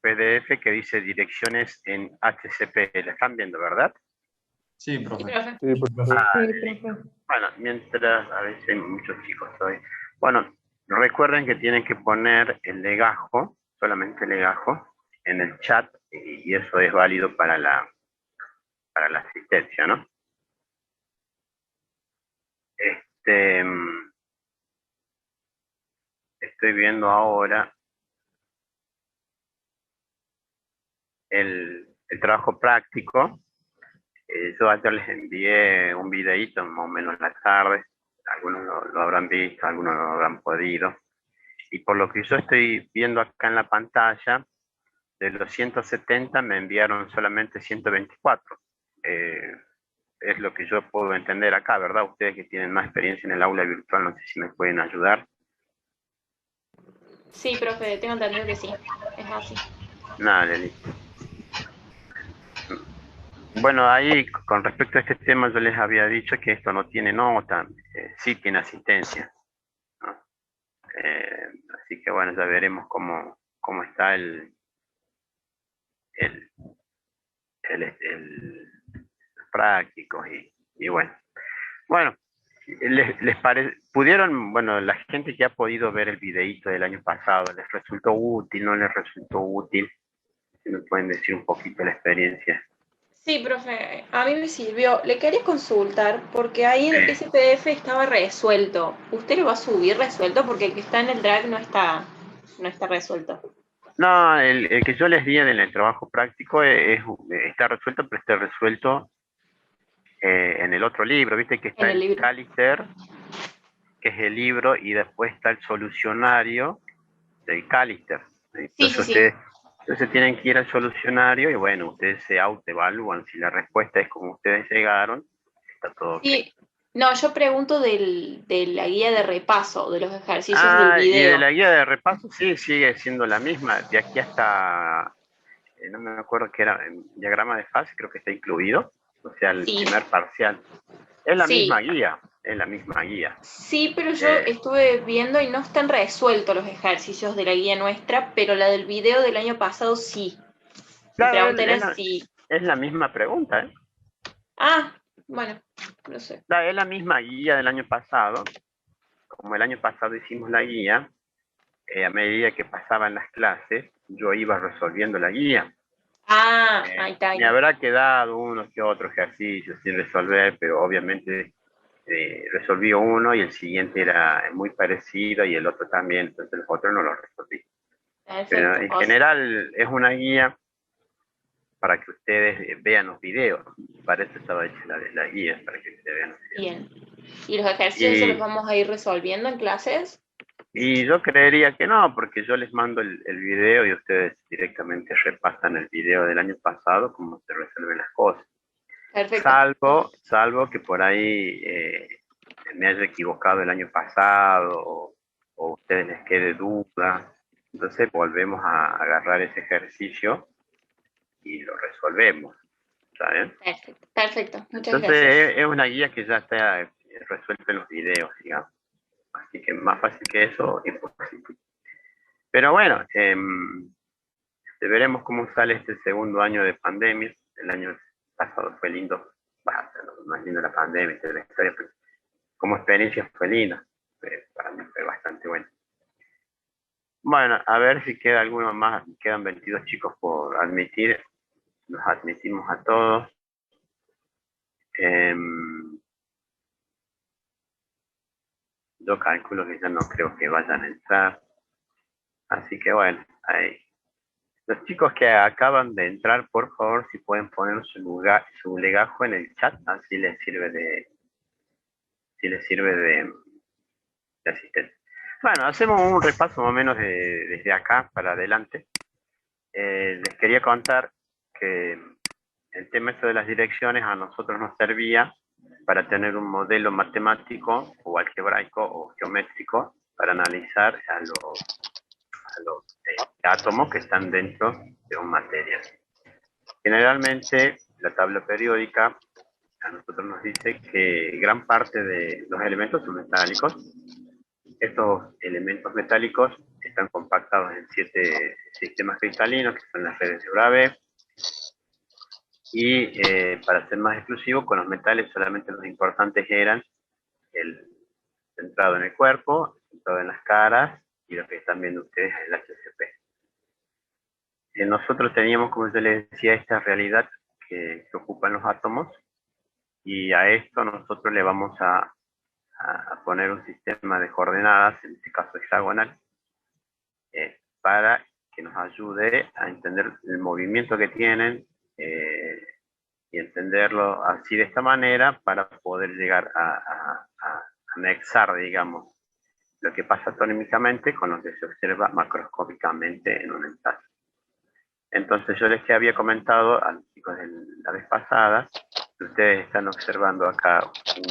un PDF que dice direcciones en HCP. ¿La están viendo, verdad? Sí, Sí, profe. profe. Sí, profesor. Sí, profe. Bueno, mientras, a veces hay muchos chicos hoy. Bueno, recuerden que tienen que poner el legajo, solamente el legajo, en el chat, y eso es válido para la asistencia, ¿no? Estoy viendo ahora el trabajo práctico. Yo ayer les envié un videíto más o menos en la tarde. Algunos lo habrán visto, algunos no lo habrán podido. Y por lo que yo estoy viendo acá en la pantalla, de los 170 me enviaron solamente 124. Es lo que yo puedo entender acá, ¿verdad? Ustedes que tienen más experiencia en el aula virtual, no sé si me pueden ayudar. Sí, profe, tengo entendido que sí. Es así. Nada, listo. Bueno, ahí con respecto a este tema yo les había dicho que esto no tiene nota, sí tiene asistencia, ¿no? Así que bueno, ya veremos cómo está el, los prácticos y bueno. Bueno, les pudieron, bueno, la gente que ha podido ver el videíto del año pasado, ¿les resultó útil, no les resultó útil? Si me pueden decir un poquito la experiencia. Sí, profe, a mí me sirvió. Le quería consultar porque ahí Sí. ese PDF estaba resuelto. ¿Usted lo va a subir resuelto? Porque el que está en el Drive no está resuelto. No, el que yo les di en el trabajo práctico está resuelto, pero está resuelto en el otro libro, viste que En está el el libro. Cálister, que es el libro, y después está el solucionario del Cálister. Sí, Entonces sí, sí. ustedes tienen que ir al solucionario y bueno, ustedes se autoevalúan. Si la respuesta es como ustedes llegaron, está todo ok. Sí. No, yo pregunto de la guía de repaso, de los ejercicios del Ah, y de video. la guía de repaso, sí, sigue siendo la misma. De aquí hasta, no me acuerdo qué era, en diagrama de fase, creo que está incluido. O sea, el Sí, primer parcial. Es la misma sí. guía, es la misma guía. Sí, pero yo Eh, estuve viendo y no están resueltos los ejercicios de la guía nuestra, pero la del video del año pasado sí. Mi claro, pregunta era si... es la misma pregunta, ¿eh? Ah, bueno, no sé. Es la misma guía del año pasado. Como el año pasado hicimos la guía, a medida que pasaban las clases, yo iba resolviendo la guía. Ah, ahí está, ahí Me está. habrá quedado uno que otro ejercicio sin resolver, pero obviamente resolví uno y el siguiente era muy parecido y el otro también, entonces los otros no los resolví. Pero Perfecto. en general es una guía para que ustedes vean los videos. Para eso estaba hecha la guía, para que ustedes vean los videos. Bien. ¿Y los ejercicios esos los Y, vamos a ir resolviendo en clases? y yo creería que no, porque yo les mando el video y ustedes directamente repasan el video del año pasado, cómo se resuelven las cosas. Perfecto. Salvo que por ahí me haya equivocado el año pasado o a ustedes les quede duda. Entonces volvemos a agarrar ese ejercicio y lo resolvemos, ¿saben? Perfecto. Perfecto. Muchas Entonces gracias. es una guía que ya está resuelta en los videos, digamos. Así que más fácil que eso, imposible. Pero bueno, veremos cómo sale este segundo año de pandemia. El año pasado fue lindo, bastante más lindo la pandemia, la historia, pero como experiencia fue linda. Para mí fue bastante bueno. Bueno, a ver si queda alguno más. Quedan 22 chicos por admitir. Nos admitimos a todos. Yo calculo que ya no creo que vayan a entrar. Así que bueno, ahí. Los chicos que acaban de entrar, por favor, si pueden poner su legajo en el chat, así les sirve de asistente. Bueno, hacemos un repaso más o menos desde acá para adelante. Les quería contar que el tema de las direcciones a nosotros nos servía para tener un modelo matemático o algebraico o geométrico para analizar a los átomos que están dentro de un material. Generalmente la tabla periódica a nosotros nos dice que gran parte de los elementos son metálicos. Estos elementos metálicos están están compactados en 7 sistemas cristalinos, que son las redes de Bravais. Y para ser más exclusivo, con los metales solamente los importantes eran el centrado en el cuerpo, el centrado en las caras, y lo que están viendo ustedes es el HCP. Nosotros teníamos, como yo les decía, esta realidad que ocupan los átomos, y a esto nosotros le vamos a poner un sistema de coordenadas, en este caso hexagonal, para que nos ayude a entender el movimiento que tienen y entenderlo así de esta manera para poder llegar a anexar, digamos, lo que pasa atómicamente con lo que se observa macroscópicamente en un ensayo. Entonces yo les había comentado a los chicos de la vez pasada que ustedes están observando acá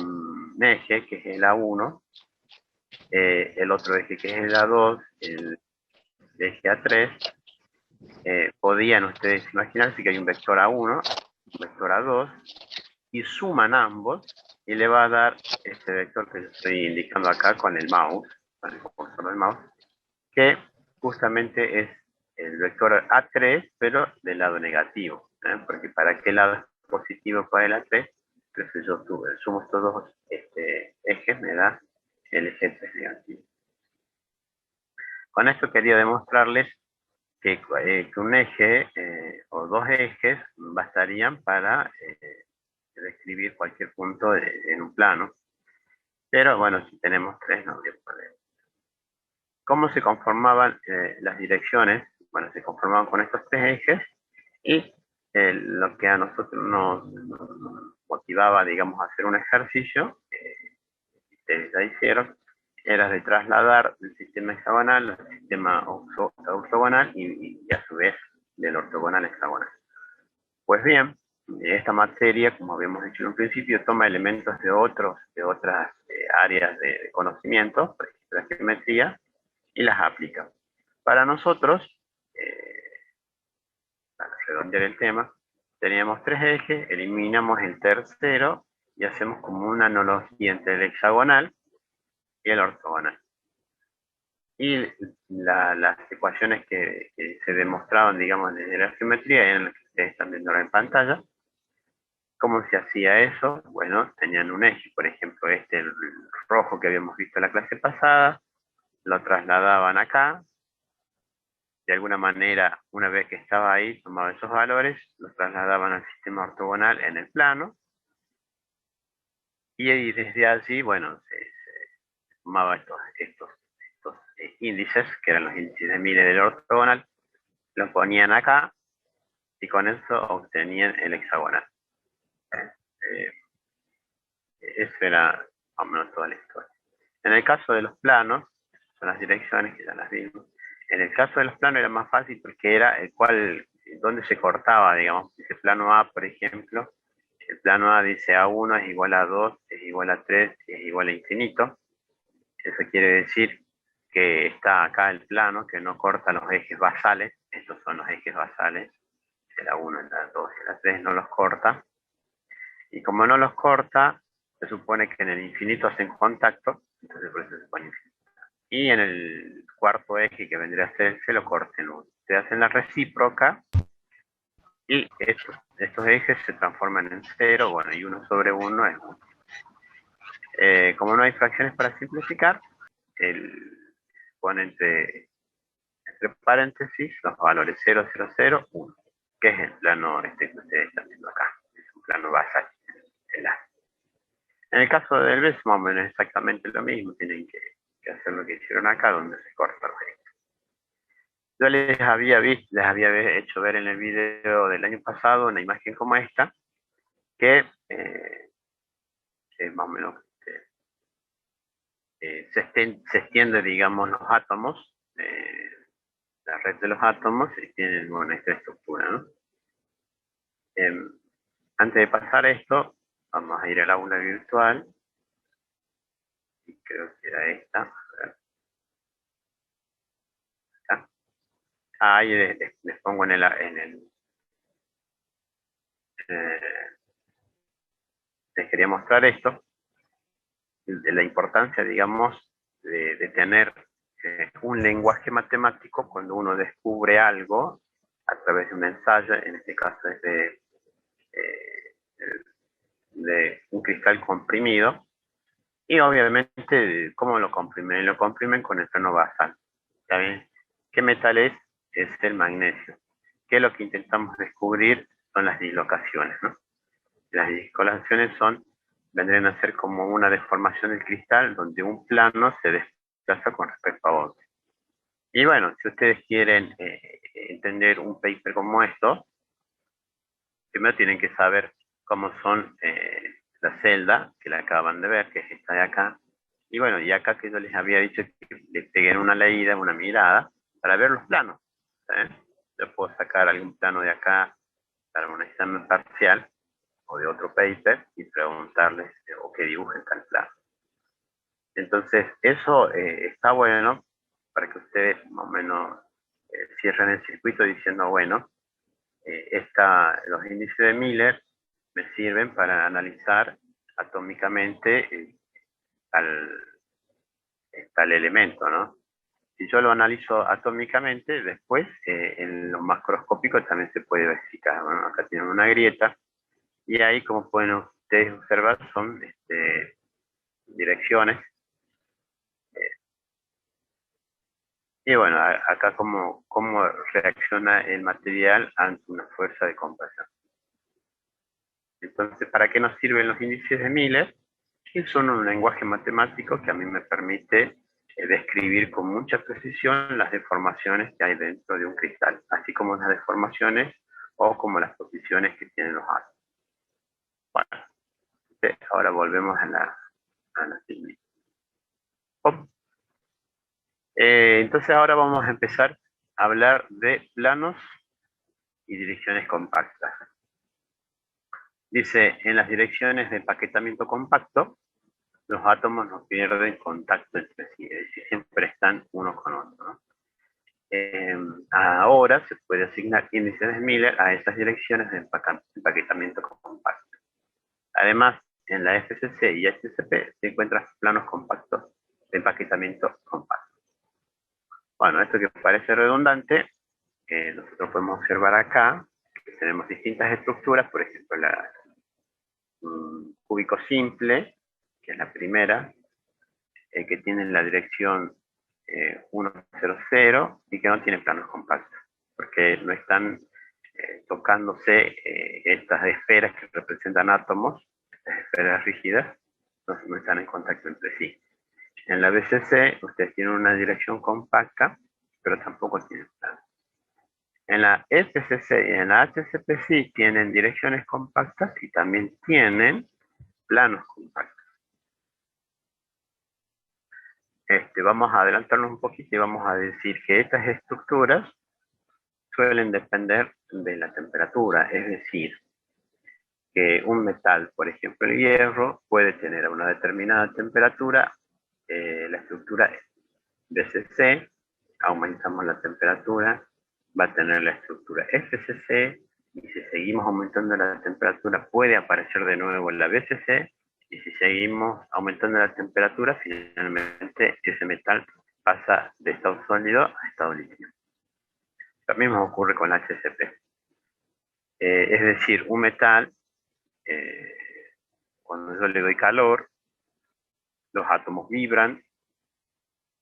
un eje que es el A1, el otro eje que es el A2, el eje A3. Podían ustedes imaginarse que hay un vector A1, un vector A2, y suman ambos y le va a dar este vector que estoy indicando acá con el mouse, con el cursor del mouse, que justamente es el vector A3, pero del lado negativo, porque para qué lado es positivo para el A3, entonces yo sumo estos dos ejes, me da el eje 3 negativo. Con esto quería demostrarles que un eje o dos ejes bastarían para describir cualquier punto en un plano, pero bueno, si tenemos tres no habría problema. ¿Cómo se conformaban las direcciones? Bueno, se conformaban con estos tres ejes, y lo que a nosotros nos motivaba, digamos, a hacer un ejercicio, ustedes ya hicieron, era de trasladar el sistema hexagonal al sistema ortogonal y a su vez del ortogonal hexagonal. Pues bien, esta materia, como habíamos dicho en un principio, toma elementos de otras áreas de conocimiento, por ejemplo la geometría, y las aplica. Para nosotros, para redondear el tema, teníamos tres ejes, eliminamos el tercero y hacemos como una analogía entre el hexagonal y el ortogonal. Y las ecuaciones que se demostraban, digamos, desde la geometría, eran las que ustedes están viendo ahora en pantalla. ¿Cómo se hacía eso? Bueno, tenían un eje, por ejemplo, el rojo que habíamos visto en la clase pasada, lo trasladaban acá. De alguna manera, una vez que estaba ahí, tomaban esos valores, los trasladaban al sistema ortogonal en el plano, y desde allí, bueno, se tomaban estos índices, que eran los índices de Miller del ortogonal, los ponían acá, y con eso obtenían el hexagonal. Eso era más o menos toda la historia. En el caso de los planos, son las direcciones que ya las vimos. En el caso de los planos era más fácil porque era donde se cortaba, digamos. Ese plano A, por ejemplo, el plano A dice A1 es igual a 2, es igual a 3, es igual a infinito. Eso quiere decir que está acá el plano que no corta los ejes basales. Estos son los ejes basales. El A1, el A2 y el A3 no los corta. Y como no los corta, se supone que en el infinito hacen contacto, entonces por eso se pone infinito. Y en el cuarto eje, que vendría a ser, se lo corten. Se hacen la recíproca, y estos ejes se transforman en 0, bueno, y 1 sobre 1 es 1. Como no hay fracciones para simplificar, pone entre paréntesis los valores 0, 0, 0, 1, que es el plano que ustedes están viendo acá. Es un plano basal. En el caso del B, más o menos exactamente lo mismo. Tienen que hacer lo que hicieron acá, donde se corta los ejes. Yo les había hecho ver en el video del año pasado una imagen como esta, que más o menos se extiende, digamos, los átomos, la red de los átomos, y tienen, bueno, esta estructura, ¿no? Antes de pasar esto, vamos a ir al aula virtual, y creo que era esta. Acá. Ahí les pongo les quería mostrar esto, de la importancia, digamos, de tener un lenguaje matemático cuando uno descubre algo a través de un ensayo, en este caso es de un cristal comprimido, y obviamente, ¿cómo lo comprimen? Lo comprimen con el plano basal. ¿Saben? ¿Qué metal es? Es el magnesio. ¿Qué es lo que intentamos descubrir? Son las dislocaciones, ¿no? Las dislocaciones vendrían a ser como una deformación del cristal donde un plano se desplaza con respecto a otro. Y bueno, si ustedes quieren entender un paper como esto, primero tienen que saber cómo son la celda, que la acaban de ver, que es esta de acá. Y bueno, y acá que yo les había dicho que le peguen una leída, una mirada, para ver los planos. ¿Eh? Yo puedo sacar algún plano de acá para un examen parcial o de otro paper y preguntarles o que dibujen tal plano. Entonces, eso está bueno para que ustedes más o menos cierren el circuito diciendo, bueno, los índices de Miller me sirven para analizar atómicamente tal elemento, ¿no? Si yo lo analizo atómicamente, después en lo macroscópico también se puede verificar. Bueno, acá tienen una grieta y ahí, como pueden ustedes observar, son direcciones. Y bueno, acá cómo reacciona el material ante una fuerza de compresión. Entonces, ¿para qué nos sirven los índices de Miller? Que son un lenguaje matemático que a mí me permite describir con mucha precisión las deformaciones que hay dentro de un cristal, así como las deformaciones o como las posiciones que tienen los átomos. Bueno, ahora volvemos a la técnica. Entonces ahora vamos a empezar a hablar de planos y direcciones compactas. Dice, en las direcciones de empaquetamiento compacto, los átomos no pierden contacto entre sí, es decir, siempre están uno con otro, ¿no? Ahora se puede asignar índices de Miller a esas direcciones de empaquetamiento compacto. Además, en la FCC y HCP se encuentran planos compactos de empaquetamiento compacto. Bueno, esto que parece redundante, nosotros podemos observar acá que tenemos distintas estructuras, por ejemplo, cúbico simple, que es la primera, que tiene la dirección 1, 0, 0 y que no tiene planos compactos, porque no están tocándose estas esferas que representan átomos, estas esferas rígidas, no están en contacto entre sí. En la BCC ustedes tienen una dirección compacta, pero tampoco tienen planos. En la FCC y en la HCP sí tienen direcciones compactas y también tienen planos compactos. Vamos a adelantarnos un poquito y vamos a decir que estas estructuras suelen depender de la temperatura, es decir, que un metal, por ejemplo el hierro, puede tener a una determinada temperatura la estructura BCC, aumentamos la temperatura, va a tener la estructura FCC, y si seguimos aumentando la temperatura puede aparecer de nuevo en la BCC, y si seguimos aumentando la temperatura, finalmente ese metal pasa de estado sólido a estado líquido. Lo mismo ocurre con la HCP. Es decir, un metal, cuando yo le doy calor, los átomos vibran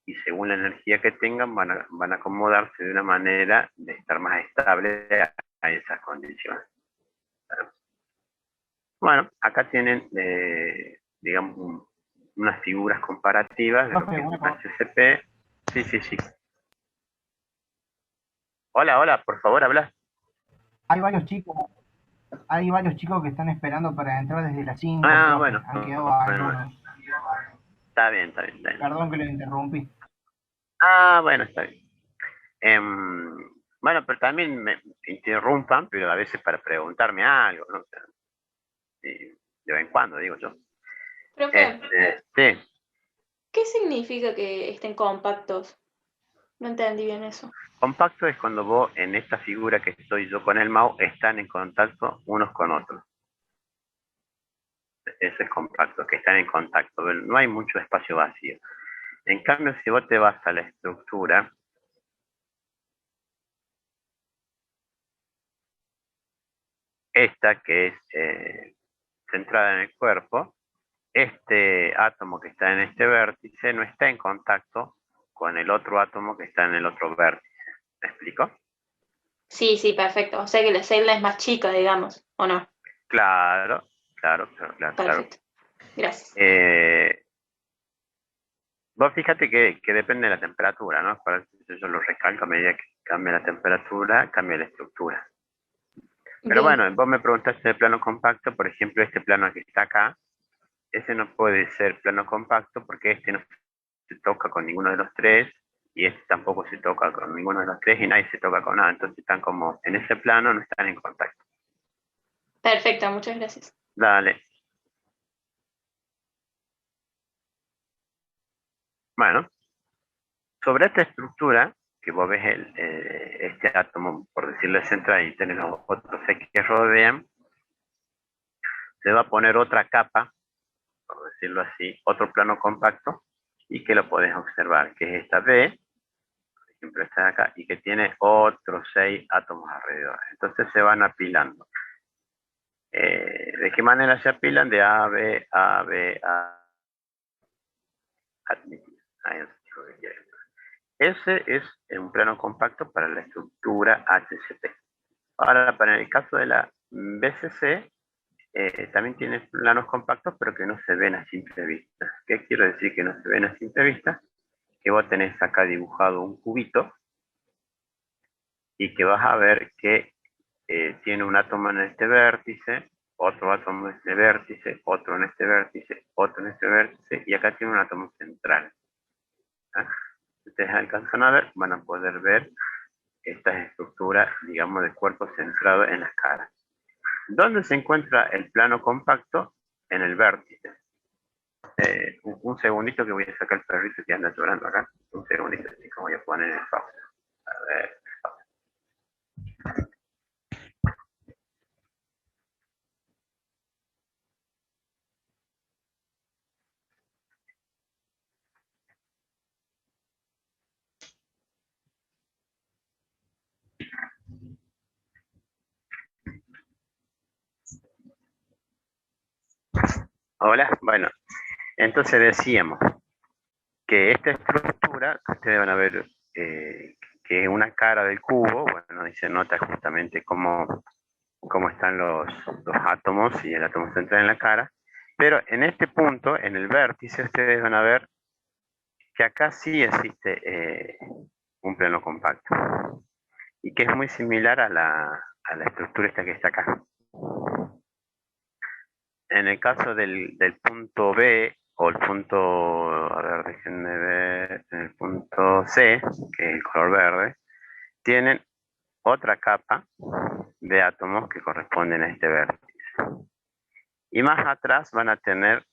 y según la energía que tengan van a acomodarse de una manera de estar más estable a esas condiciones. Bueno, acá tienen, digamos, unas figuras comparativas de lo que es un HCP. Sí, sí, sí. Hola, hola, por favor, habla. Hay varios chicos que están esperando para entrar desde las 5, Ah, profe. bueno. Han quedado Bueno, algunos. está bien, está bien, está bien. Perdón que lo interrumpí. Ah, bueno, está bien. Bueno, pero también me interrumpan, pero a veces para preguntarme algo, ¿no? O sea, de vez en cuando, digo yo. Profe, Sí. ¿qué significa que estén compactos? No entendí bien eso. Compacto es cuando vos en esta figura que estoy yo con el mouse están en contacto unos con otros. Eso es compacto, que están en contacto. No hay mucho espacio vacío. En cambio, si vos te vas a la estructura, esta que es centrada en el cuerpo, este átomo que está en este vértice no está en contacto con el otro átomo que está en el otro vértice. ¿Me explico? Sí, sí, perfecto. O sea que la celda es más chica, digamos, ¿o no? Claro, claro, claro, claro. Perfecto. Gracias. Vos fíjate que depende de la temperatura, ¿no? Por eso yo lo recalco, a medida que cambia la temperatura, cambia la estructura. Pero Bien. bueno, vos me preguntaste de plano compacto, por ejemplo, este plano que está acá, ese no puede ser plano compacto porque este no se toca con ninguno de los tres y este tampoco se toca con ninguno de los tres y nadie se toca con nada. Entonces están como en ese plano, no están en contacto. Perfecto, muchas gracias. Dale. Bueno, sobre esta estructura, que vos ves este átomo, por decirlo central, y tenés los otros X que rodean, se va a poner otra capa, por decirlo así, otro plano compacto, y que lo podés observar, que es esta B, por ejemplo esta de acá, y que tiene otros 6 átomos alrededor. Entonces se van apilando. ¿De qué manera se apilan? De A, B, A, B, A. Admitido. Ahí no sé si lo que quiere. Ese es un plano compacto para la estructura HCP. Ahora, para el caso de la BCC, también tiene planos compactos, pero que no se ven a simple vista. ¿Qué quiero decir que no se ven a simple vista? Que vos tenés acá dibujado un cubito y que vas a ver que tiene un átomo en este vértice, otro átomo en este vértice, otro en este vértice, otro en este vértice, y acá tiene un átomo central. ¿Ah? Si ustedes alcanzan a ver, van a poder ver estas estructuras, digamos, de cuerpo centrado en las caras. ¿Dónde se encuentra el plano compacto? En el vértice. Un segundito que voy a sacar el perrito que anda llorando acá. Un segundito, así que voy a poner en pausa. A ver. Hola, bueno, entonces decíamos que esta estructura, que ustedes van a ver que es una cara del cubo, bueno, ahí se nota justamente cómo están los átomos y el átomo central en la cara, pero en este punto, en el vértice, ustedes van a ver que acá sí existe un plano compacto y que es muy similar a la estructura esta que está acá. En el caso del punto B o el punto, a ver, déjenme ver, en el punto C, que es el color verde, tienen otra capa de átomos que corresponden a este vértice. Y más atrás van a tener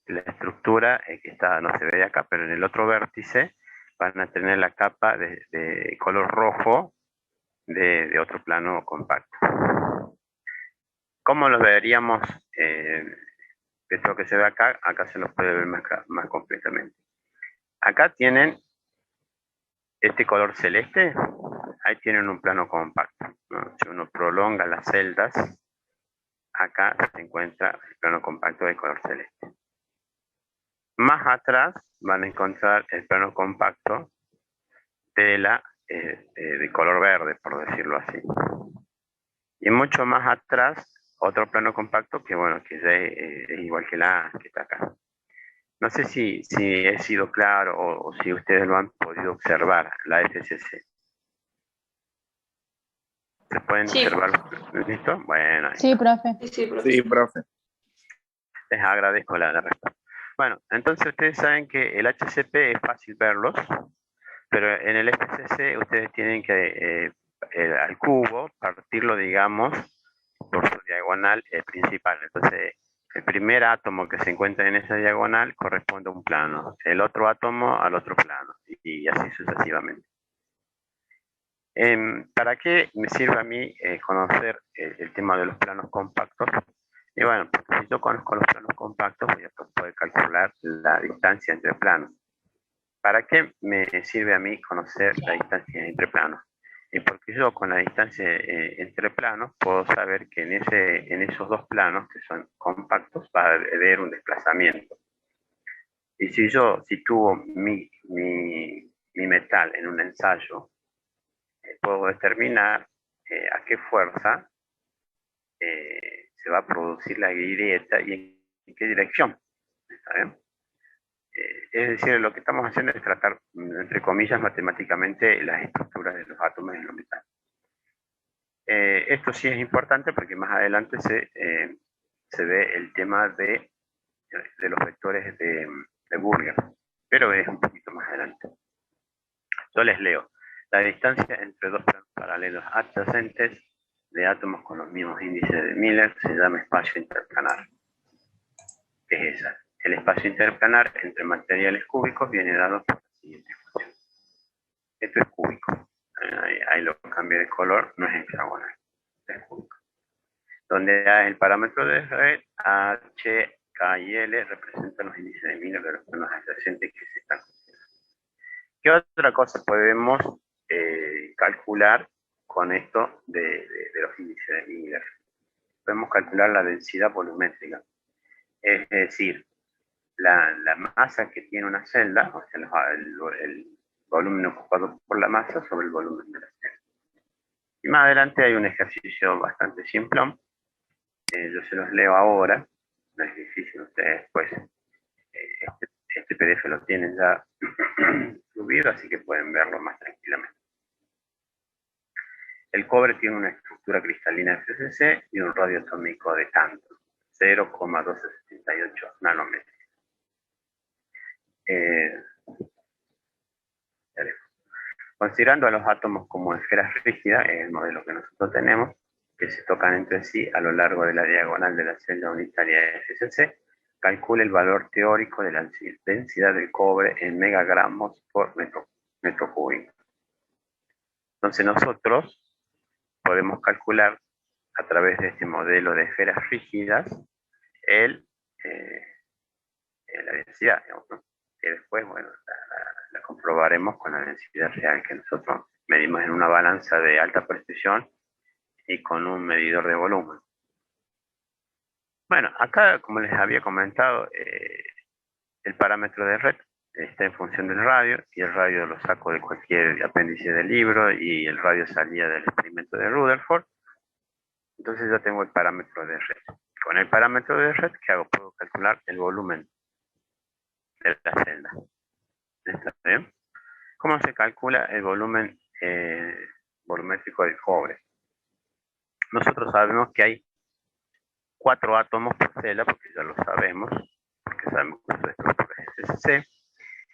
la estructura que está, no se ve de acá, pero en el otro vértice van a tener la capa de color rojo de otro plano compacto. ¿Cómo lo veríamos? Esto que se ve acá, acá se los puede ver más completamente. Acá tienen este color celeste, ahí tienen un plano compacto, ¿no? Si uno prolonga las celdas, acá se encuentra el plano compacto de color celeste. Más atrás van a encontrar el plano compacto de color verde, por decirlo así. Y mucho más atrás, otro plano compacto que, bueno, que es igual que la que está acá. No sé si he sido claro o si ustedes lo han podido observar, la FCC. ¿Se pueden Sí. observar? ¿Listo? Bueno, ahí Sí, está. profe. Sí, profe. Sí, profe. Les agradezco la respuesta. Bueno, entonces ustedes saben que el HCP es fácil verlos, pero en el FCC ustedes tienen que al cubo partirlo, digamos, por su diagonal principal. Entonces, el primer átomo que se encuentra en esa diagonal corresponde a un plano, el otro átomo al otro plano, y así sucesivamente. ¿Para qué me sirve a mí conocer el tema de los planos compactos? Y bueno, porque si yo conozco los planos compactos, voy a poder calcular la distancia entre planos. ¿Para qué me sirve a mí conocer la distancia entre planos? Y porque yo con la distancia entre planos puedo saber que en esos dos planos, que son compactos, va a haber un desplazamiento. Y si yo sitúo mi metal en un ensayo, puedo determinar a qué fuerza se va a producir la grieta y en qué dirección. ¿Está bien? Es decir, lo que estamos haciendo es tratar, entre comillas, matemáticamente las estructuras de los átomos en los metales. Esto sí es importante porque más adelante se ve el tema de los vectores de Burger, pero es un poquito más adelante. Yo les leo. La distancia entre dos planos paralelos adyacentes de átomos con los mismos índices de Miller se llama espacio interplanar. ¿Qué es esa? El espacio interplanar entre materiales cúbicos viene dado por la siguiente función. Esto es cúbico. Ahí lo cambié de color, no es hexagonal, es cúbico. Donde A es el parámetro de red, H, K y L representan los índices de Miller de los planos adyacentes que se están considerando. ¿Qué otra cosa podemos calcular con esto de los índices de Miller? Podemos calcular la densidad volumétrica. Es decir, la masa que tiene una celda, o sea, el volumen ocupado por la masa sobre el volumen de la celda. Y más adelante hay un ejercicio bastante simplón. Yo se los leo ahora, no es difícil, ustedes después este PDF lo tienen ya subido, así que pueden verlo más tranquilamente. El cobre tiene una estructura cristalina FCC y un radio atómico de tanto, 0,1278 nanómetros. Considerando a los átomos como esferas rígidas, es el modelo que nosotros tenemos, que se tocan entre sí a lo largo de la diagonal de la celda unitaria FCC, calcula el valor teórico de la densidad del cobre en megagramos por metro cúbico. Entonces nosotros podemos calcular a través de este modelo de esferas rígidas la densidad, digamos, ¿no? Que después, bueno, la comprobaremos con la densidad real que nosotros medimos en una balanza de alta precisión y con un medidor de volumen. Bueno, acá, como les había comentado, el parámetro de red está en función del radio, y el radio lo saco de cualquier apéndice del libro, y el radio salía del experimento de Rutherford. Entonces yo tengo el parámetro de red. Con el parámetro de red, ¿qué hago? Puedo calcular el volumen de la celda. ¿Está bien? ¿Cómo se calcula el volumen volumétrico del cobre? Nosotros sabemos que hay 4 átomos por celda, porque ya lo sabemos, porque sabemos que su estructura es SC,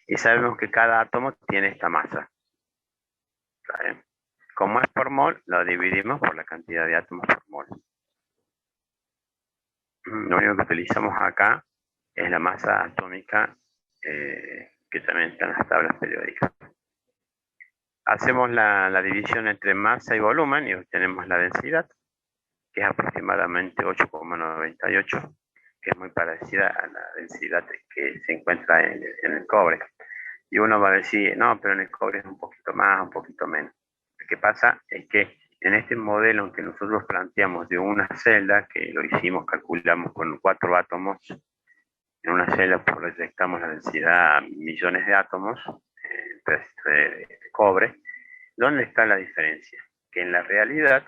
y sabemos que cada átomo tiene esta masa. ¿Está bien? Como es por mol, lo dividimos por la cantidad de átomos por mol. Lo único que utilizamos acá es la masa atómica, que también está en las tablas periódicas. Hacemos la división entre masa y volumen y obtenemos la densidad, que es aproximadamente 8,98, que es muy parecida a la densidad que se encuentra en el cobre. Y uno va a decir, no, pero en el cobre es un poquito más, un poquito menos. Lo que pasa es que en este modelo en que nosotros planteamos de una celda, que lo hicimos, calculamos con 4 átomos, en una celda proyectamos la densidad a millones de átomos, de cobre. ¿Dónde está la diferencia? Que en la realidad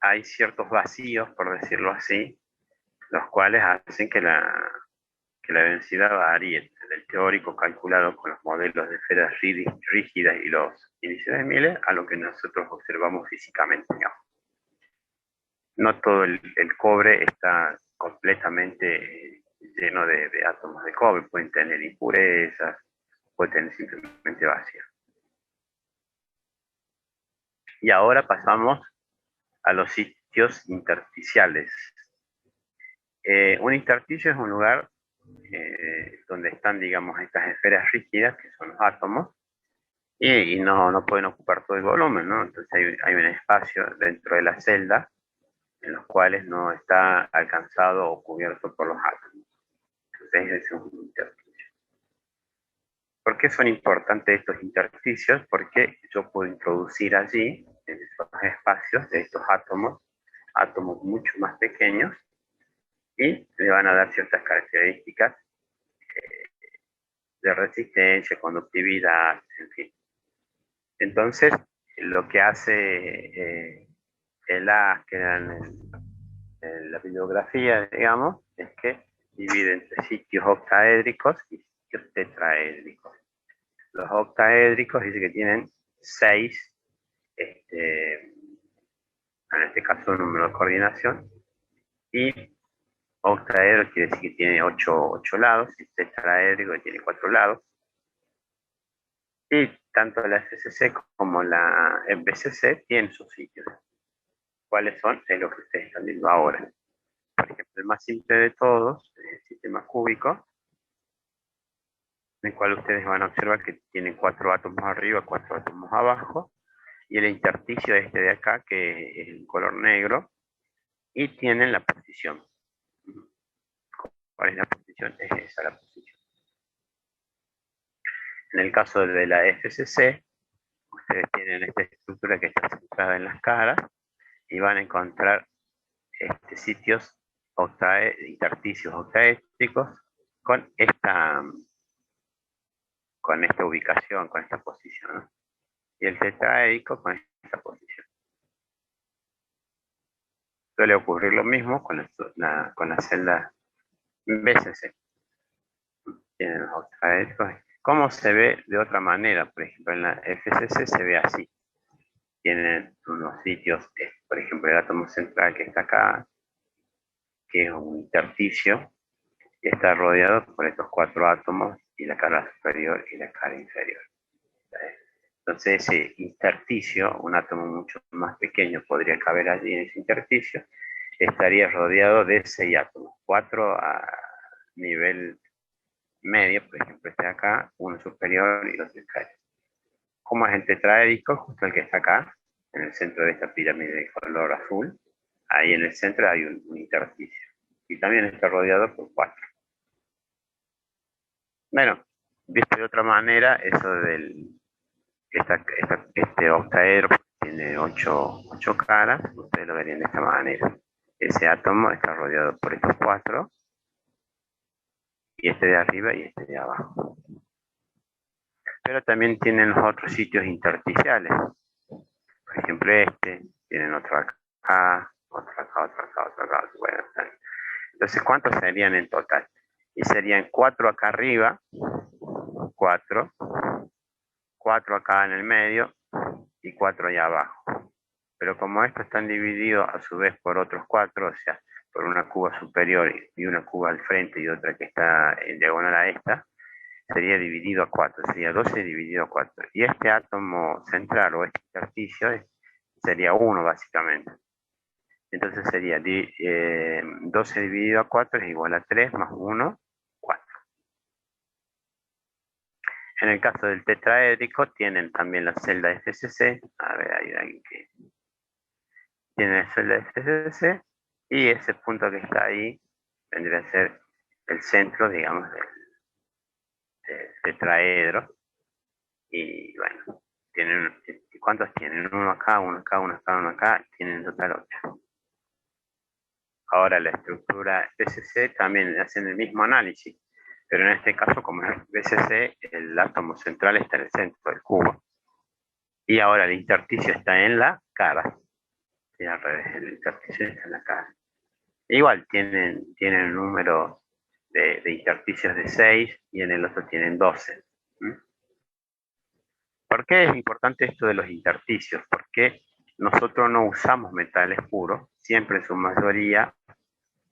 hay ciertos vacíos, por decirlo así, los cuales hacen que la densidad varíe del teórico calculado con los modelos de esferas rígidas y los índices de Miller a lo que nosotros observamos físicamente, digamos. No todo el cobre está completamente lleno de átomos de cobre, pueden tener impurezas, pueden tener simplemente vacíos. Y ahora pasamos a los sitios intersticiales. Un intersticio es un lugar donde están, digamos, estas esferas rígidas, que son los átomos, y no pueden ocupar todo el volumen, ¿no? Entonces hay un espacio dentro de la celda en los cuales no está alcanzado o cubierto por los átomos. Entonces ese es un intersticio. ¿Por qué son importantes estos intersticios? Porque yo puedo introducir allí, en esos espacios de estos átomos, átomos mucho más pequeños, y le van a dar ciertas características de resistencia, conductividad, en fin. Entonces, lo que hace el A, que en la bibliografía, digamos, es que divide entre sitios octaédricos y sitios tetraédricos. Los octaédricos dice que tienen 6, en este caso número de coordinación, y octaedro quiere decir que tiene 8 lados, y tetraédrico que tiene 4 lados. Y tanto la FCC como la BCC tienen sus sitios. ¿Cuáles son? Es lo que ustedes están viendo ahora. Por ejemplo, el más simple de todos es el sistema cúbico, en el cual ustedes van a observar que tiene 4 átomos arriba, 4 átomos abajo, y el intersticio este de acá, que es el color negro, y tienen la posición. ¿Cuál es la posición? Es esa la posición. En el caso de la FCC, ustedes tienen esta estructura que está centrada en las caras, y van a encontrar sitios intersticios octaédricos con esta ubicación, con esta posición, ¿no? Y el tetraédrico con esta posición. Suele ocurrir lo mismo con la celda BCC. Tienen los octaédricos. ¿Cómo se ve de otra manera? Por ejemplo, en la FCC se ve así. Tienen unos sitios, por ejemplo, el átomo central que está acá, que es un intersticio, y está rodeado por estos 4 átomos y la cara superior y la cara inferior. Entonces ese intersticio, un átomo mucho más pequeño podría caber allí en ese intersticio, estaría rodeado de 6 átomos, 4 a nivel medio, por ejemplo este de acá, uno superior y los acá. Como es el tetraédrico, justo el que está acá, en el centro de esta pirámide de color azul, ahí en el centro hay un intersticio. Y también está rodeado por 4. Bueno, visto de otra manera, eso del este octaedro tiene 8 caras, ustedes lo verían de esta manera. Ese átomo está rodeado por estos 4, y este de arriba y este de abajo. Pero también tienen los otros sitios intersticiales. Por ejemplo, tienen otro acá, otro acá, otro acá, otro acá. Bueno, entonces, ¿cuántos serían en total? Y serían 4 acá arriba, 4 acá en el medio y 4 allá abajo. Pero como estos están divididos a su vez por otros 4, o sea, por una cuba superior y una cuba al frente y otra que está en diagonal a esta, sería dividido a 4, sería 12 dividido a 4. Y este átomo central o este intersticio sería 1 básicamente. Entonces sería 12 dividido a 4 es igual a 3 más 1, 4. En el caso del tetraédrico tienen también la celda FCC. A ver, hay alguien que tiene la celda FCC, y ese punto que está ahí vendría a ser el centro, digamos, del tetraedro. Y bueno, ¿cuántos tienen? Uno acá, uno acá, uno acá, uno acá, tienen en total 8. Ahora la estructura BCC también hacen el mismo análisis, pero en este caso, como es BCC, el átomo central está en el centro del cubo. Y ahora el intersticio está en la cara. Y al revés, el intersticio está en la cara. Igual tienen un número de intersticios de 6 y en el otro tienen 12. ¿Por qué es importante esto de los intersticios? Porque nosotros no usamos metales puros, siempre en su mayoría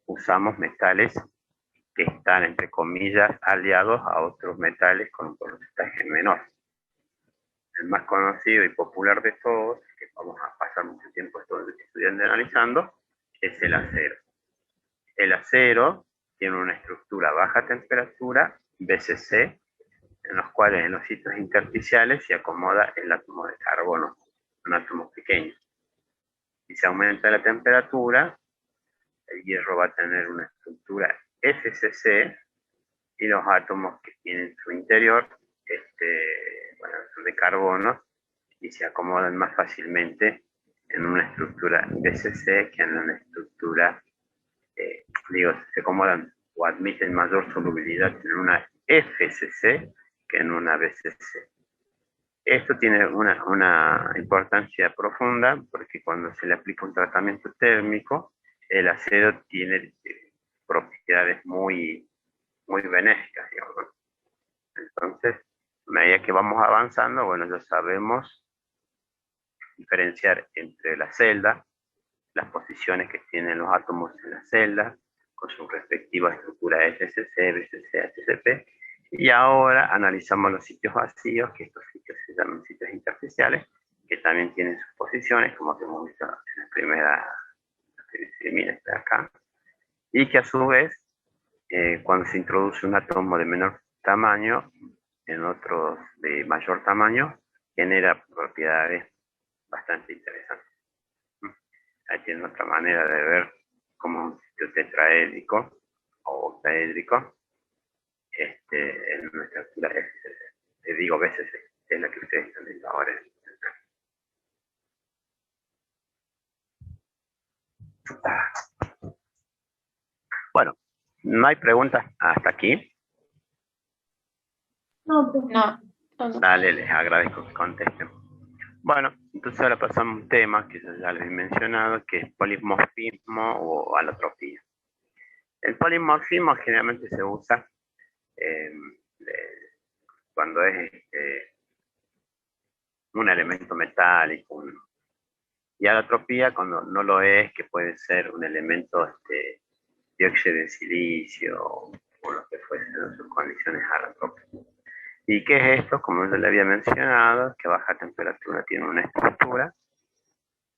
usamos metales que están, entre comillas, aliados a otros metales con un porcentaje menor. El más conocido y popular de todos, que vamos a pasar mucho tiempo estudiando y analizando, es el acero. El acero tiene una estructura a baja temperatura, BCC, en los cuales en los sitios intersticiales se acomoda el átomo de carbono, un átomo pequeño. Si se aumenta la temperatura, el hierro va a tener una estructura FCC, y los átomos que tienen en su interior bueno, son de carbono y se acomodan más fácilmente en una estructura BCC que en una estructura, se acomodan o admiten mayor solubilidad en una FCC que en una BCC. Esto tiene una importancia profunda porque cuando se le aplica un tratamiento térmico, el acero tiene propiedades muy, muy benéficas, digamos. Entonces, a medida que vamos avanzando, bueno, ya sabemos diferenciar entre la celda, las posiciones que tienen los átomos en la celda, con su respectiva estructura FCC, BCC, HCP, y ahora analizamos los sitios vacíos, que estos sitios se llaman sitios intersticiales, que también tienen sus posiciones, como hemos visto en la primera disciplina de acá, y que a su vez, cuando se introduce un átomo de menor tamaño en otros de mayor tamaño, genera propiedades bastante interesantes. Ahí tiene otra manera de ver como un sitio tetraédrico o octaédrico en una estructura FCC. Te digo BCC, es la que ustedes están viendo ahora. Bueno, no hay preguntas hasta aquí. No. Dale, les agradezco que contesten. Bueno, entonces ahora pasamos a un tema que ya les he mencionado, que es polimorfismo o alotropía. El polimorfismo generalmente se usa cuando es un elemento metálico, y alotropía cuando no lo es, que puede ser un elemento dióxido de silicio o lo que fuese en sus condiciones alotrópicas. ¿Y qué es esto? Como yo le había mencionado, que a baja temperatura tiene una estructura,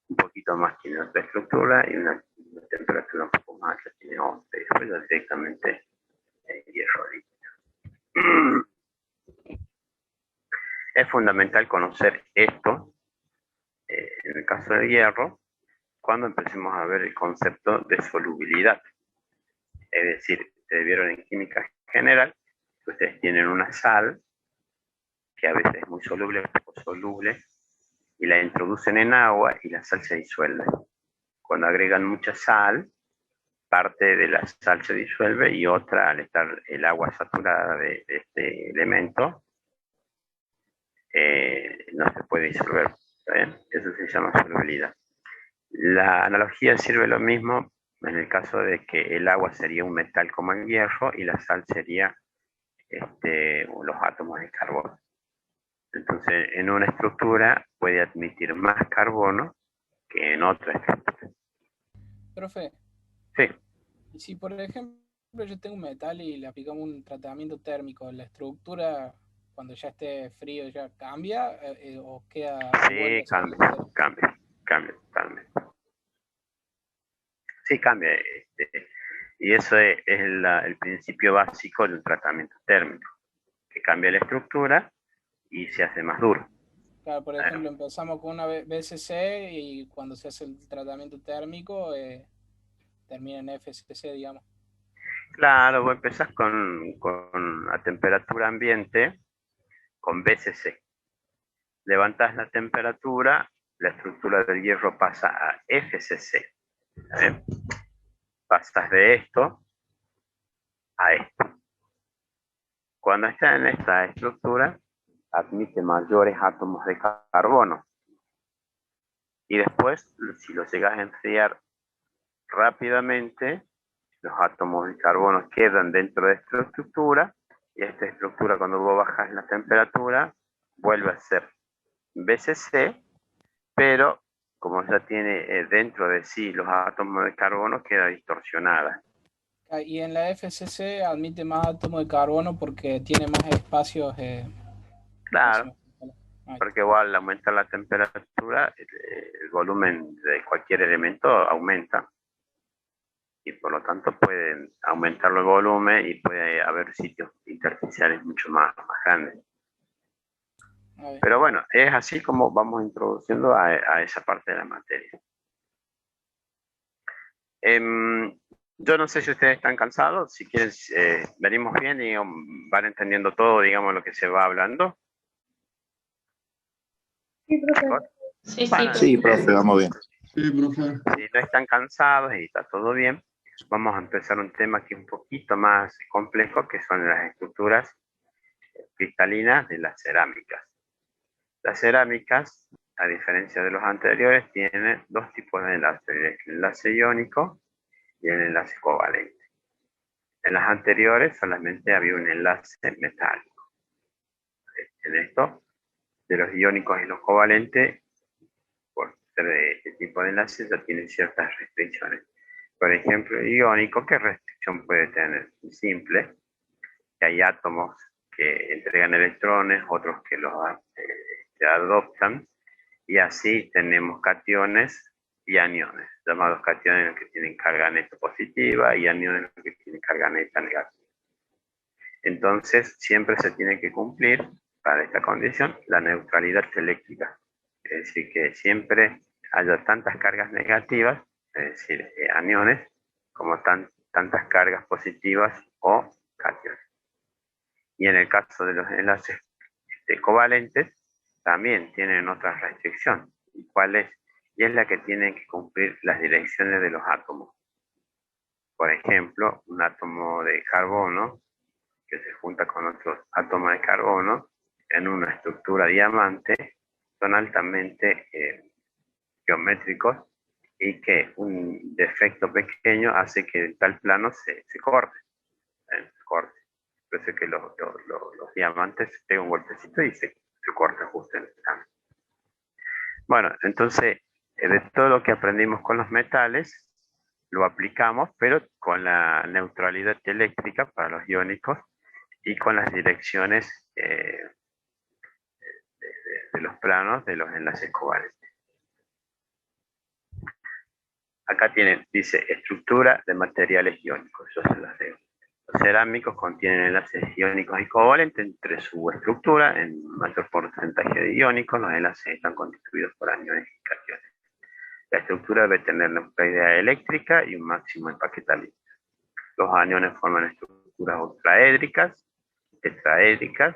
un poquito más tiene otra estructura y una temperatura un poco más alta tiene otra, y después ya directamente hierro líquido. Es fundamental conocer esto, en el caso del hierro, cuando empecemos a ver el concepto de solubilidad. Es decir, ustedes vieron en química general, ustedes tienen una sal, que a veces es muy soluble, poco soluble, y la introducen en agua y la sal se disuelve. Cuando agregan mucha sal, parte de la sal se disuelve y otra, al estar el agua saturada de este elemento, no se puede disolver. ¿Está bien? Eso se llama solubilidad. La analogía sirve lo mismo en el caso de que el agua sería un metal como el hierro y la sal sería los átomos de carbono. Entonces, en una estructura puede admitir más carbono que en otra estructura. Profe, Sí, y si por ejemplo yo tengo un metal y le aplicamos un tratamiento térmico, ¿la estructura cuando ya esté frío ya cambia o queda vuelve sí, a ser el cambia totalmente. Sí, cambia. Y eso es el principio básico del tratamiento térmico, que cambia la estructura y se hace más duro. Claro, por ejemplo, empezamos con una BCC y cuando se hace el tratamiento térmico termina en FCC, digamos. Claro, vos empezás a temperatura ambiente con BCC. Levantás la temperatura, la estructura del hierro pasa a FCC. ¿Vale? Pasas de esto a esto. Cuando está en esta estructura, admite mayores átomos de carbono. Y después, si lo llegas a enfriar rápidamente, los átomos de carbono quedan dentro de esta estructura, y esta estructura, cuando vos bajas la temperatura, vuelve a ser BCC, pero como ya tiene dentro de sí los átomos de carbono, queda distorsionada. Y en la FCC admite más átomos de carbono porque tiene más espacios. Claro, porque igual al aumentar la temperatura, el volumen de cualquier elemento aumenta. Y por lo tanto pueden aumentar el volumen y puede haber sitios intersticiales mucho más grandes. Pero bueno, es así como vamos introduciendo a esa parte de la materia. Yo no sé si ustedes están cansados, si quieren, venimos bien y van entendiendo todo, digamos, lo que se va hablando. Sí, profe. Sí, sí, Bueno, Sí, profe, vamos bien. Sí, profe. si no están cansados y está todo bien, vamos a empezar un tema que es un poquito más complejo, que son las estructuras cristalinas de las cerámicas. Las cerámicas, a diferencia de los anteriores, tienen dos tipos de enlace: el enlace iónico y el enlace covalente. En las anteriores solamente había un enlace metálico. En esto, de los iónicos y los covalentes, por ser de este tipo de enlaces, ya tienen ciertas restricciones. Por ejemplo, el iónico, ¿qué restricción puede tener? Simple, que hay átomos que entregan electrones, otros que los adoptan, y así tenemos cationes y aniones, llamados cationes los que tienen carga neta positiva y aniones los que tienen carga neta negativa. Entonces, siempre se tiene que cumplir, para esta condición, la neutralidad eléctrica. Es decir, que siempre haya tantas cargas negativas, es decir, aniones, como tantas cargas positivas o cationes. Y en el caso de los enlaces covalentes, también tienen otra restricción. ¿Y cuál es? Y es la que tienen que cumplir las direcciones de los átomos. Por ejemplo, un átomo de carbono que se junta con otros átomos de carbono en una estructura diamante son altamente geométricos, y que un defecto pequeño hace que tal plano se corte. Por eso es que los diamantes se pegan un golpecito y se corta justo en el plano. Bueno, entonces, de todo lo que aprendimos con los metales, lo aplicamos, pero con la neutralidad eléctrica para los iónicos y con las direcciones de los planos de los enlaces covalentes. Acá dice estructura de materiales iónicos, yo se las leo. Los cerámicos contienen enlaces iónicos y covalentes entre su estructura. En mayor porcentaje de iónicos, los enlaces están constituidos por aniones y cationes. La estructura debe tener neutralidad eléctrica y un máximo empaquetamiento. Los aniones forman estructuras octaédricas, tetraédricas,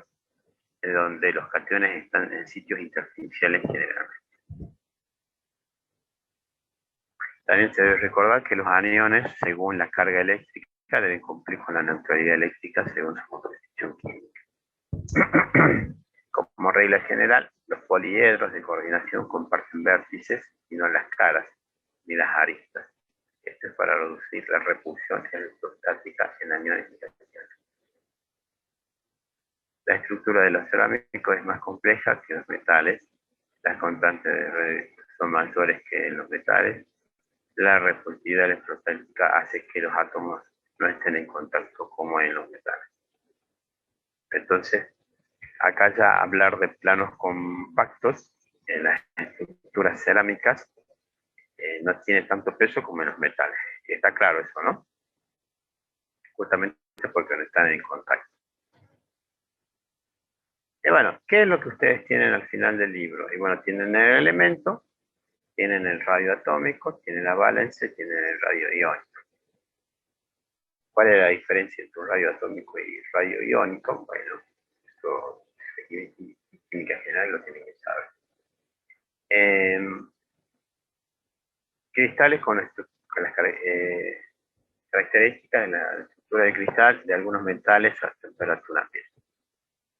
donde los cationes están en sitios intersticiales generalmente. También se debe recordar que los aniones, según la carga eléctrica, deben cumplir con la neutralidad eléctrica según su composición química. Como regla general, los poliedros de coordinación comparten vértices y no las caras ni las aristas. Esto es para reducir la repulsión electrostática en aniones y cationes. La estructura de los cerámicos es más compleja que los metales. Las constantes de red son mayores que en los metales. La repulsividad electrostática hace que los átomos no estén en contacto como en los metales. Entonces, acá ya hablar de planos compactos en las estructuras cerámicas no tiene tanto peso como en los metales. Y está claro eso, ¿no? Justamente porque no están en contacto. Y bueno, ¿qué es lo que ustedes tienen al final del libro? Y bueno, tienen el elemento, tienen el radio atómico, tienen la valence, tienen el radio iónico. ¿Cuál es la diferencia entre un radio atómico y radio iónico? Bueno, esto en química general lo tienen que saber. Cristales con las características de la estructura de cristal de algunos metales a temperatura ambiente.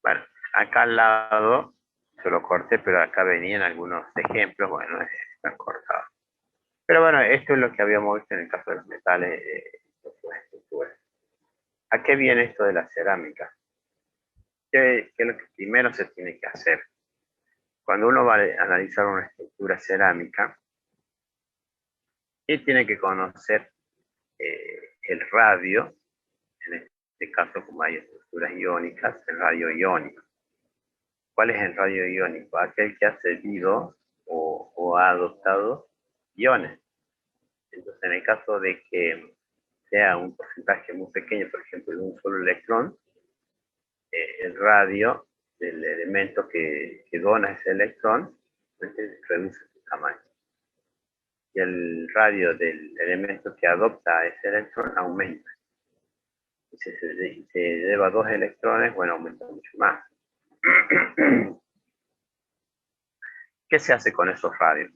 Bueno, acá al lado, se lo corté, pero acá venían algunos ejemplos, bueno, están cortados. Pero bueno, esto es lo que habíamos visto en el caso de los metales, las estructuras. ¿A qué viene esto de la cerámica? ¿Qué es lo que primero se tiene que hacer? Cuando uno va a analizar una estructura cerámica, él tiene que conocer el radio, en este caso como hay estructuras iónicas, el radio iónico. ¿Cuál es el radio iónico? Aquel que ha cedido o ha adoptado iones. Entonces, en el caso de que sea un porcentaje muy pequeño, por ejemplo, de un solo electrón, el radio del elemento que dona ese electrón reduce su tamaño. y el radio del elemento que adopta ese electrón aumenta. Si se lleva 2 electrones, bueno, aumenta mucho más. ¿Qué se hace con esos radios?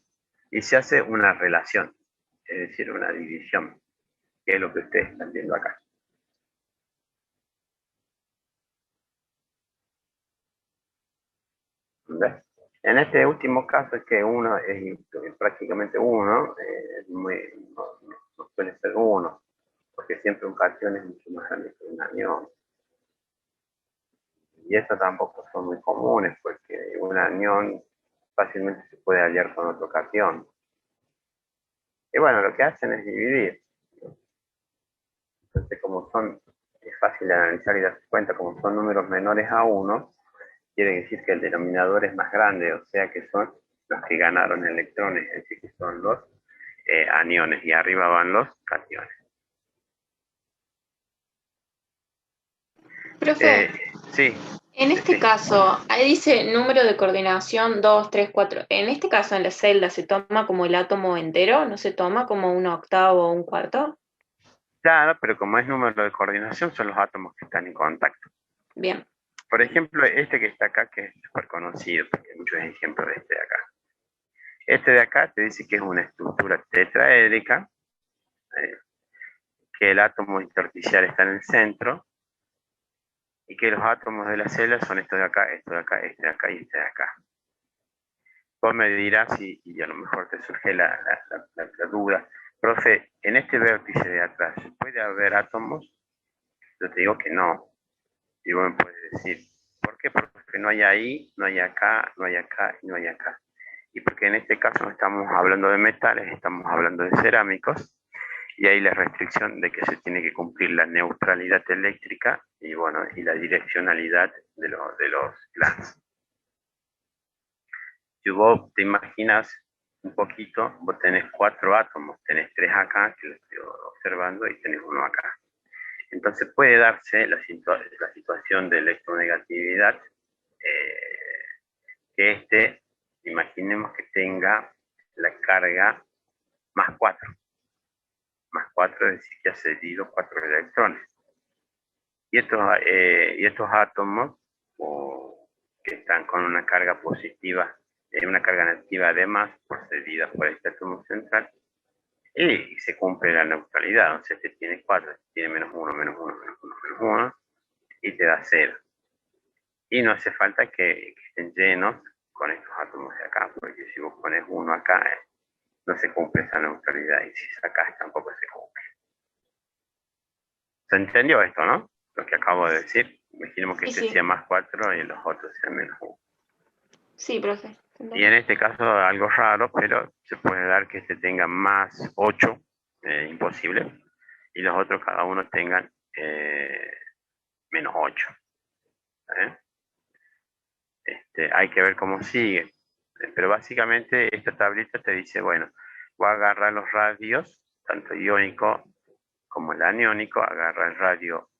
Y se hace una relación, es decir, una división, que es lo que ustedes están viendo acá. ¿Ves? En este último caso es que uno es prácticamente uno, no suele ser uno, porque siempre un cation es mucho más grande que un anión. Y eso tampoco son muy comunes, porque un anión fácilmente se puede aliar con otro cation. Y bueno, lo que hacen es dividir. Entonces, es fácil de analizar y darse cuenta, como son números menores a 1, quiere decir que el denominador es más grande, o sea que son los que ganaron electrones, es decir, que son los aniones, y arriba van los cationes. Profe, Sí. en este Sí. caso, ahí dice número de coordinación 2, 3, 4. En este caso, en la celda, ¿se toma como el átomo entero? ¿No se toma como un octavo o un cuarto? Claro, pero como es número de coordinación, son los átomos que están en contacto. Bien. Por ejemplo, este que está acá, que es súper conocido, porque hay muchos ejemplos de este de acá. Este de acá te dice que es una estructura tetraédrica, que el átomo intersticial está en el centro, y que los átomos de la celda son estos de acá, este de acá, este de acá y este de acá. Vos me dirás, y a lo mejor te surge la duda, profe, en este vértice de atrás, ¿puede haber átomos? Yo te digo que no. Y vos me puedes decir, ¿por qué? Porque no hay ahí, no hay acá, no hay acá y no hay acá. Y porque en este caso no estamos hablando de metales, estamos hablando de cerámicos, y hay la restricción de que se tiene que cumplir la neutralidad eléctrica y bueno, y la direccionalidad de los clans. Si vos te imaginas un poquito, vos tenés 4 átomos, tenés 3 acá, que lo estoy observando, y tenés uno acá. Entonces puede darse la situación de electronegatividad, que imaginemos que tenga la carga más 4. Más 4 es decir que ha cedido 4 electrones. Y estos átomos que están con una carga positiva, una carga negativa además, procedida por este átomo central, y se cumple la neutralidad. Entonces este tiene 4, este tiene menos 1, menos 1, menos 1, menos 1, y te da 0. Y no hace falta que estén llenos con estos átomos de acá, porque si vos pones uno acá, no se cumple esa neutralidad, y si sacás tampoco se cumple. ¿Se entendió esto, no? Lo que acabo de decir. Imaginemos que Sí, este sí. sea más 4 y los otros sean menos 1. Sí, profe. Y en este caso algo raro, pero se puede dar que este tenga más 8, imposible, y los otros cada uno tengan menos 8. Hay que ver cómo sigue. Pero básicamente esta tablita te dice, bueno, voy a agarrar los radios, tanto iónico como el aniónico, agarra el radio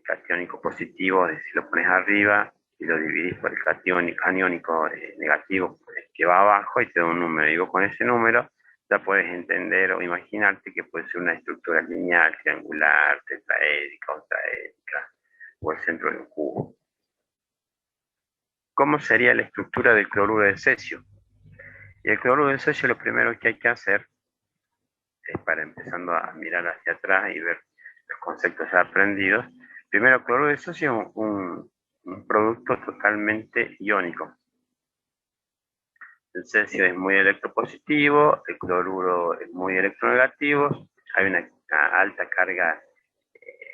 catiónico positivo, es decir, lo pones arriba y lo dividís por el catiónico, aniónico negativo que va abajo, y te da un número. Digo, con ese número ya puedes entender o imaginarte que puede ser una estructura lineal, triangular, tetraédrica, octaédrica, o el centro de un cubo. ¿Cómo sería la estructura del cloruro de cesio? Y el cloruro de cesio, lo primero que hay que hacer es, para empezando a mirar hacia atrás y ver los conceptos ya aprendidos, primero, el cloruro de cesio es un producto totalmente iónico. El cesio es muy electropositivo, el cloruro es muy electronegativo, hay una alta carga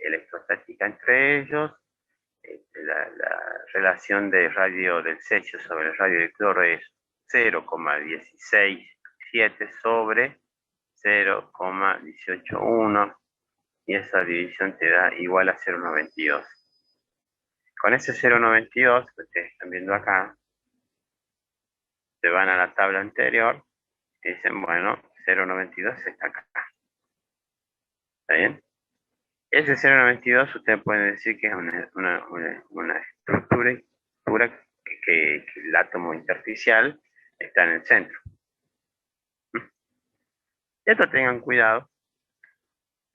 electrostática entre ellos. La relación de radio del cesio sobre el radio del cloro es 0,167 sobre 0,181, y esa división te da igual a 0,92. Con ese 0,92 que ustedes están viendo acá, se van a la tabla anterior y dicen, bueno, 0,92 está acá. ¿Está bien? Ese 0,92 ustedes pueden decir que es una estructura que el átomo intersticial está en el centro. Esto tengan cuidado.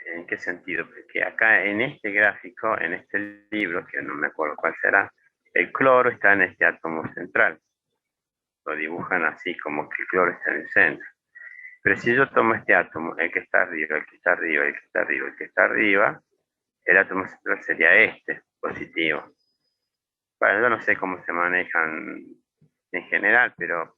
¿En qué sentido? Porque acá en este gráfico, en este libro, que no me acuerdo cuál será, el cloro está en este átomo central. Lo dibujan así, como que el cloro está en el centro. Pero si yo tomo este átomo, el que está arriba, el que está arriba, el que está arriba, el que está arriba, el átomo central sería este, positivo. Bueno, yo no sé cómo se manejan en general, pero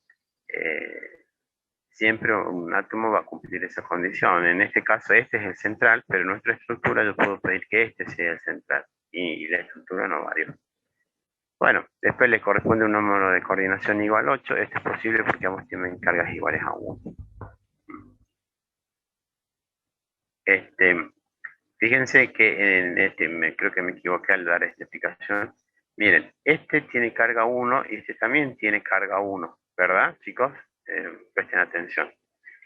siempre un átomo va a cumplir esa condición. En este caso, este es el central, pero en nuestra estructura yo puedo pedir que este sea el central, y la estructura no varió. Bueno, después le corresponde un número de coordinación igual a 8. Esto es posible porque ambos tienen cargas iguales a 1. Fíjense que en creo que me equivoqué al dar esta explicación. Miren, este tiene carga 1 y este también tiene carga 1, ¿verdad, chicos? Presten atención.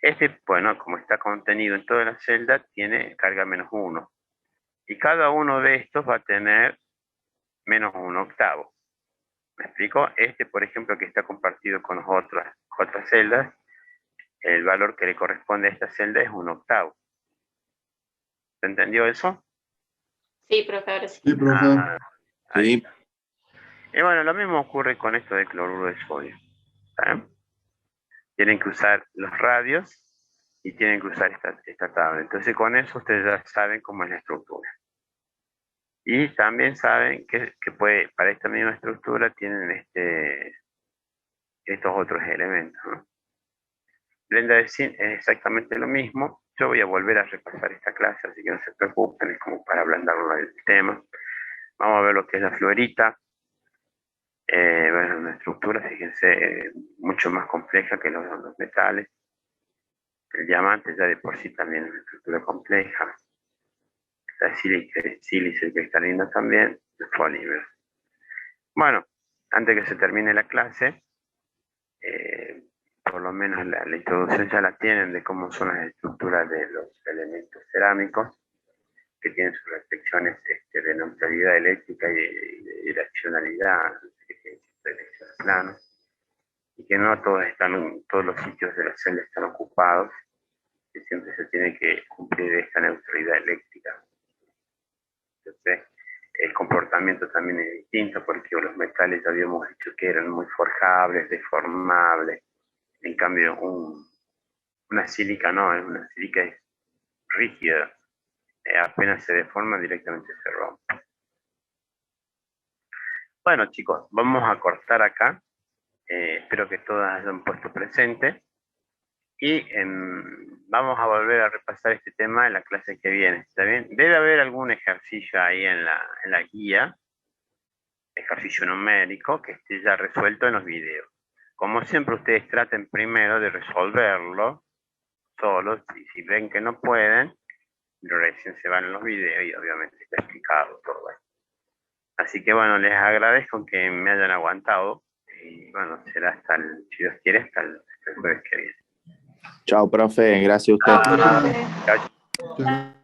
Este, bueno, como está contenido en toda la celda, tiene carga menos 1. Y cada uno de estos va a tener menos 1 octavo. ¿Me explico? Este, por ejemplo, que está compartido con otras celdas, el valor que le corresponde a esta celda es 1 octavo. ¿Se entendió eso? Sí, profe, ahora sí. Sí, profe. Sí. Y bueno, lo mismo ocurre con esto de cloruro de sodio. ¿Saben? Tienen que usar los radios y tienen que usar esta tabla. Entonces con eso ustedes ya saben cómo es la estructura. Y también saben que para esta misma estructura tienen estos otros elementos, ¿no? Blenda de zinc es exactamente lo mismo. Yo voy a volver a repasar esta clase, así que no se preocupen, es como para ablandarlo del tema. Vamos a ver lo que es la fluorita. Bueno, una estructura, fíjense, mucho más compleja que los metales. El diamante ya de por sí también es una estructura compleja. La sílice cristalina también, los polímeros. Bueno, antes que se termine la clase, por lo menos la introducción ya la tienen de cómo son las estructuras de los elementos cerámicos, que tienen sus restricciones de neutralidad eléctrica y de direccionalidad, que tienen elecciones planos, y que no todos los sitios de la celda están ocupados, que siempre se tiene que cumplir esta neutralidad eléctrica. Entonces, el comportamiento también es distinto, porque los metales ya habíamos dicho que eran muy forjables, deformables. En cambio, una sílica no, una sílica es rígida, apenas se deforma directamente se rompe. Bueno, chicos, vamos a cortar acá. Espero que todas hayan puesto presente. Y vamos a volver a repasar este tema en la clase que viene. ¿Está bien? Debe haber algún ejercicio ahí en la guía, ejercicio numérico, que esté ya resuelto en los videos. Como siempre, ustedes traten primero de resolverlo solos, y si ven que no pueden, recién se van en los videos y obviamente está explicado todo. Así que bueno, les agradezco que me hayan aguantado, y bueno, será si Dios quiere, hasta el jueves que viene. Chao, profe. Gracias a usted. Chao. Chao.